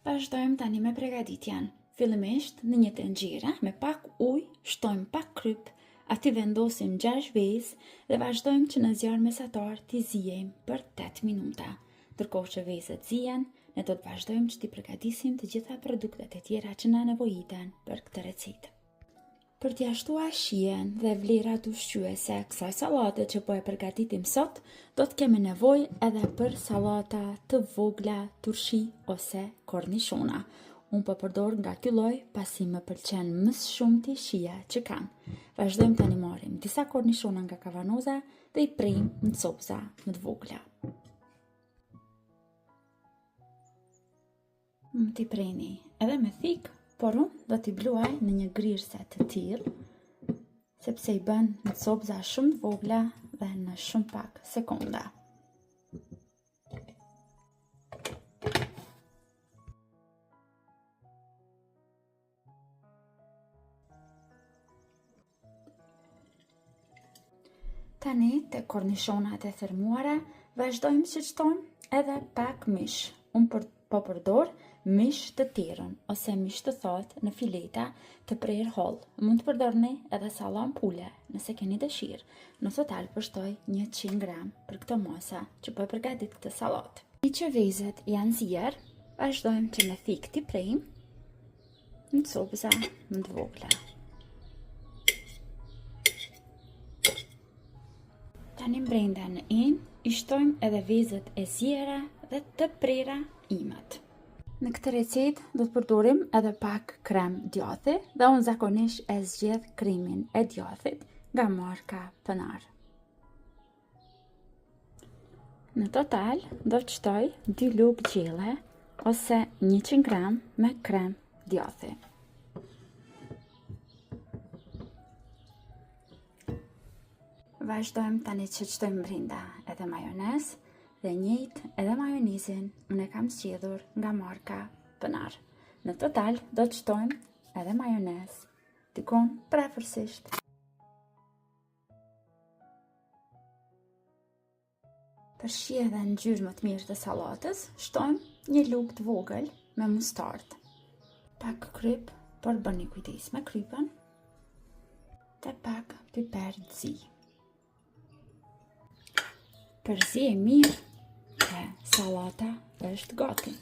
Vazhdojmë tani me përgatitjen. Fillimisht në një tenxhere me pak ujë, shtojmë pak kryp, aty vendosim 6 vezë dhe vazhdojmë që në zjarr mesatar t'i zijejmë për 8 minuta. Ndërkohë që vezët zihen, ne do të vazhdojmë që t'i përgatisim të gjitha produktet e tjera që na nevojiten për këtë recetë. Për t'ia shtuar shijen dhe vlerat ushqyese kësaj sallate që po e përgatitim sot, do të kemi nevojë edhe për sallata të vogla turshi ose kornishona. Unë po përdor nga ky lloj pasi më pëlqen më shumë shija që kanë. Vazhdojmë tani marrim disa kornishona nga kavanoza dhe i prejmë në copëza më të vogla. Më t'i preni edhe me thikë, por unë do t'i bluaj në një grirse të tillë, sepse i bën në copëza shumë të vogla dhe në shumë pak sekonda. Tani te kornishonat e thermuara, vazhdojmë që shtojmë edhe pak mish. Unë po përdor mish të terrën ose mish të thatë në fileta të prerë holl. Mund të përdorni edhe sallam pule nëse keni dëshirë. Në total përshtoj 100 gram për këtë masa që po e përgatit këtë sallatë. Një që vezët janë zier, vazhdojmë që me thikë t'i prejmë në copëza më të vogla. Tani brenda në i shtojmë edhe vezët e ziera dhe të prera imët. Në këtë recetë do të përdorim edhe pak krem djathi dhe unë zakonisht e zgjedh kremin e djathit nga marka Pënar. Në total do të shtoj 2 lugë gjelle ose 100 gram me krem djathi. Vazhdojmë tani që shtojmë brenda edhe majonez dhe njëjtë edhe majonezin unë e kam zgjedhur nga marka Pënar. Në total do të shtojmë edhe majonez, dikon prefërsisht. Për shije dhe ngjyrë më të mirë të sallatës, shtojmë një lugë të vogël me mustardë. Pak kryp, por bëni kujdes me krypën, dhe pak piper të zi. Përzi e mirë, e sallata është gati.